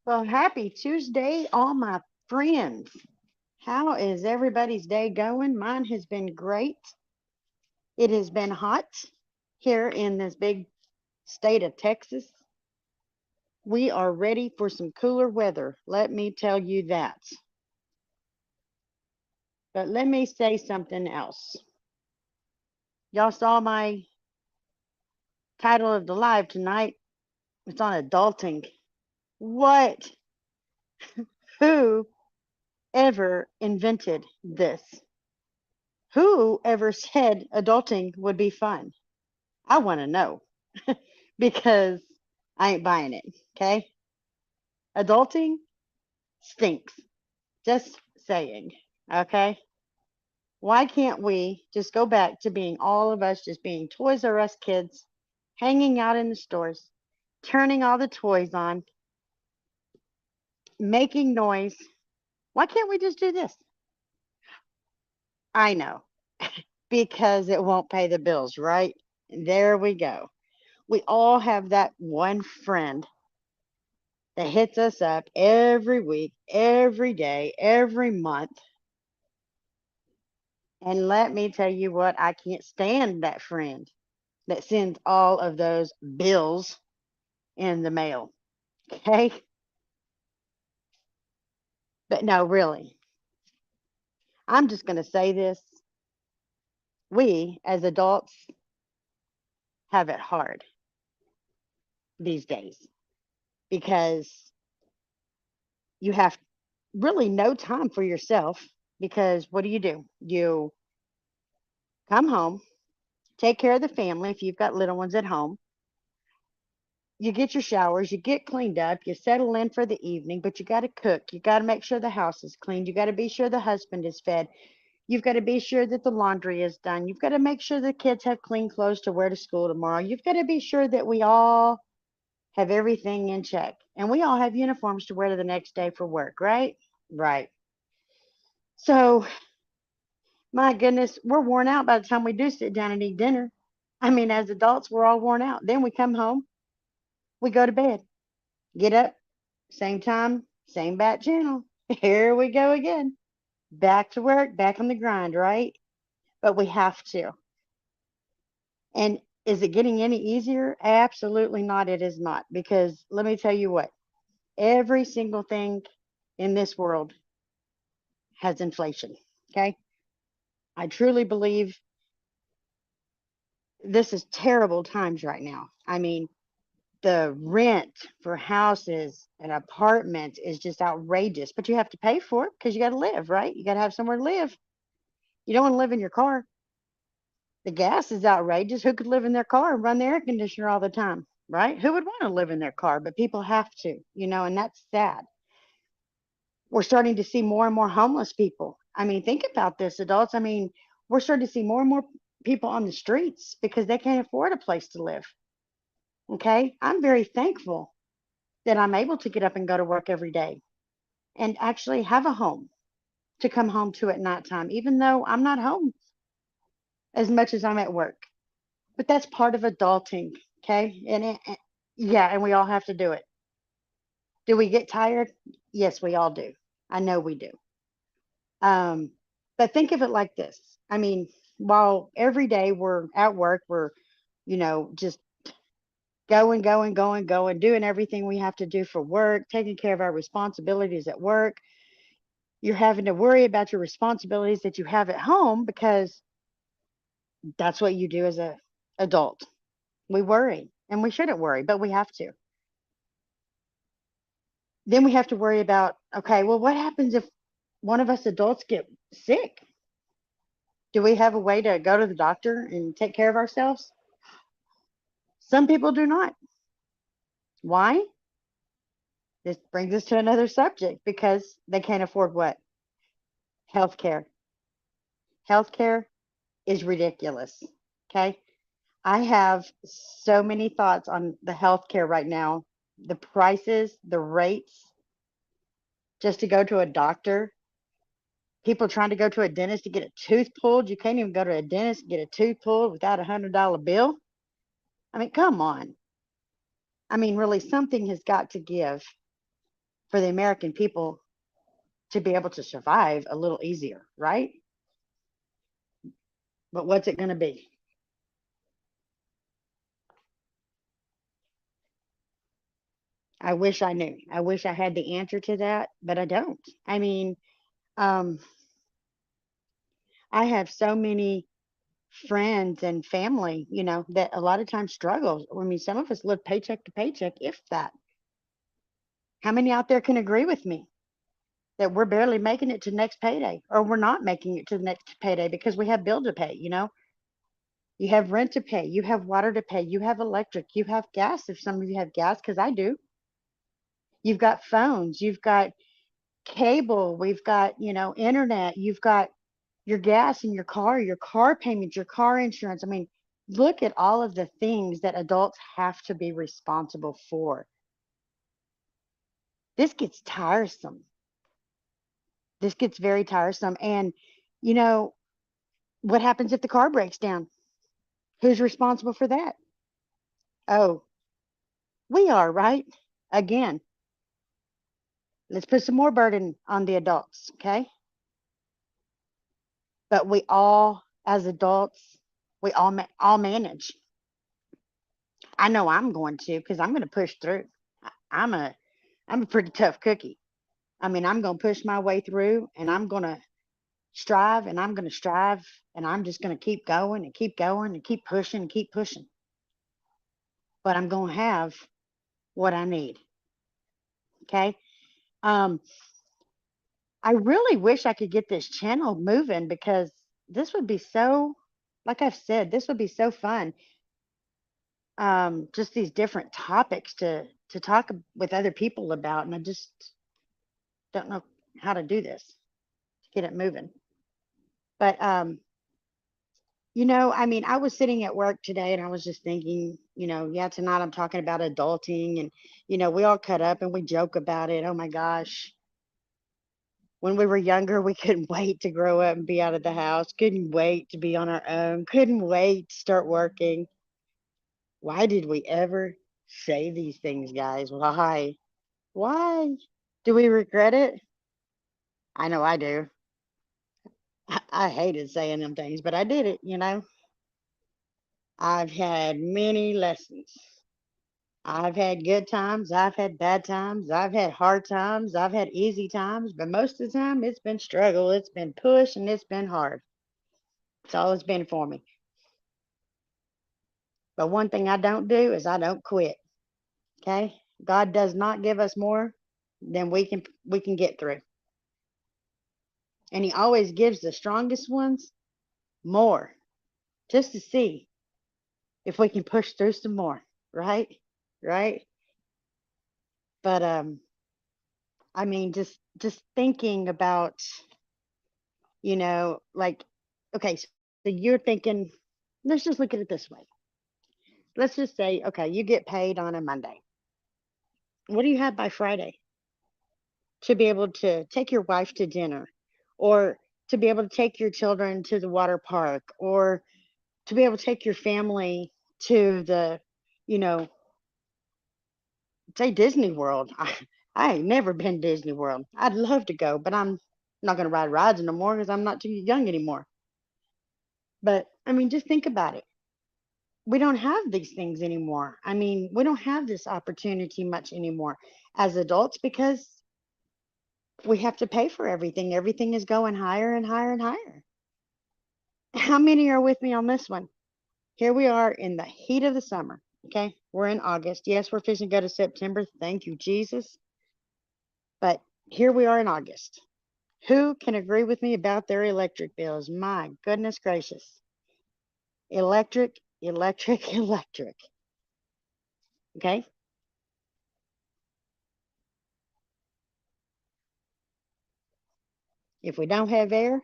Well, happy Tuesday, all my friends. How is everybody's day going? Mine has been great. It has been hot here in this big state of Texas. We are ready for some cooler weather. Let me tell you that. But let me say something else. Y'all saw my title of the live tonight. It's on adulting. What? Who ever invented this? Who ever said adulting would be fun? I want to know because I ain't buying it. Okay. Adulting stinks. Just saying. Okay. Why can't we just go back to being all of us just being Toys R Us kids, hanging out in the stores, turning all the toys on, making noise? Why can't we just do this? I know because it won't pay the bills, right? There we go. We all have that one friend that hits us up every week, every day, every month. And let me tell you what, I can't stand that friend that sends all of those bills in the mail. Okay. But no, really, I'm just going to say this. We as adults have it hard these days because you have really no time for yourself. Because what do? You come home, take care of the family if you've got little ones at home. You get your showers, you get cleaned up, you settle in for the evening, but you got to cook. You got to make sure the house is cleaned. You got to be sure the husband is fed. You've got to be sure that the laundry is done. You've got to make sure the kids have clean clothes to wear to school tomorrow. You've got to be sure that we all have everything in check and we all have uniforms to wear to the next day for work, right? Right. So, my goodness, we're worn out by the time we do sit down and eat dinner. I mean, as adults, we're all worn out. Then we come home, we go to bed, get up, same time, same bat channel. Here we go again. Back to work, back on the grind, right? But we have to. And is it getting any easier? Absolutely not. It is not. Because let me tell you what, every single thing in this world has inflation. Okay. I truly believe this is terrible times right now. I mean, the rent for houses and apartments is just outrageous, but you have to pay for it because you got to live, right? You got to have somewhere to live. You don't want to live in your car. The gas is outrageous. Who could live in their car and run the air conditioner all the time, right? Who would want to live in their car? But people have to, and that's sad. We're starting to see more and more homeless people. I mean, think about this, adults. I mean, we're starting to see more and more people on the streets because they can't afford a place to live. Okay. I'm very thankful that I'm able to get up and go to work every day and actually have a home to come home to at nighttime, even though I'm not home as much as I'm at work. But that's part of adulting. Okay. Yeah, and we all have to do it. Do we get tired? Yes, we all do. I know we do. Um, but think of it like this. I mean, while every day we're at work, we're, just going, doing everything we have to do for work, taking care of our responsibilities at work. You're having to worry about your responsibilities that you have at home because that's what you do as a adult. We worry and we shouldn't worry, but we have to. Then we have to worry about, okay, well, what happens if one of us adults get sick? Do we have a way to go to the doctor and take care of ourselves? Some people do not. Why? This brings us to another subject because they can't afford what? Healthcare. Healthcare is ridiculous. Okay. I have so many thoughts on the healthcare right now. The prices, the rates, just to go to a doctor. People trying to go to a dentist to get a tooth pulled. You can't even go to a dentist and get a tooth pulled without $100 bill. I mean, come on. I mean, really, something has got to give. for the American people to be able to survive a little easier, right? But what's it going to be? I wish I knew. I wish I had the answer to that, but I don't. I mean, um, I have so many friends and family, that a lot of times struggles. I mean, some of us live paycheck to paycheck, if that. How many out there can agree with me that we're barely making it to next payday, or we're not making it to the next payday because we have bill to pay, You have rent to pay, you have water to pay, you have electric, you have gas if some of you have gas, because I do. You've got phones, you've got cable, we've got, internet, you've got your gas in your car payments, your car insurance. I mean, look at all of the things that adults have to be responsible for. This gets tiresome. This gets very tiresome. And, you know, what happens if the car breaks down? Who's responsible for that? Oh, we are, right? Again, let's put some more burden on the adults, okay? But we all, as adults, we all manage. I know I'm going to, because I'm going to push through. I'm a I'm a pretty tough cookie. I mean, I'm going to push my way through, and I'm going to strive, and I'm going to strive, and I'm just going to keep going and keep going and keep pushing and keep pushing. But I'm going to have what I need. Okay. Um, I really wish I could get this channel moving, because this would be so, like I've said, this would be so fun. Just these different topics to talk with other people about, and I just don't know how to do this to get it moving. But I mean, I was sitting at work today and I was just thinking, yeah, tonight I'm talking about adulting, and we all cut up and we joke about it. Oh my gosh. When we were younger, we couldn't wait to grow up and be out of the house, couldn't wait to be on our own, couldn't wait to start working. Why did we ever say these things, guys? Why? Why? Do we regret it? I know I do. I hated saying them things, but I did it. I've had many lessons. I've had good times, I've had bad times, I've had hard times, I've had easy times, but most of the time it's been struggle, it's been push, and it's been hard. It's all it's been for me. But one thing I don't do is I don't quit. Okay? God does not give us more than we can get through. And he always gives the strongest ones more, just to see if we can push through some more, right? Right? But I mean, just thinking about, like, okay, so you're thinking, let's just look at it this way. Let's just say, okay, you get paid on a Monday. What do you have by Friday to be able to take your wife to dinner, or to be able to take your children to the water park, or to be able to take your family to the, you know, say Disney World? I ain't never been to Disney World. I'd love to go, but I'm not going to ride rides no more because I'm not too young anymore. But I mean, just think about it. We don't have these things anymore. I mean, we don't have this opportunity much anymore as adults, because we have to pay for everything. Everything is going higher and higher and higher. How many are with me on this one? Here we are in the heat of the summer. Okay. We're in August. Yes, we're fishing go to September. Thank you, Jesus. But here we are in August. Who can agree with me about their electric bills? My goodness gracious. Electric, electric, electric. Okay. If we don't have air,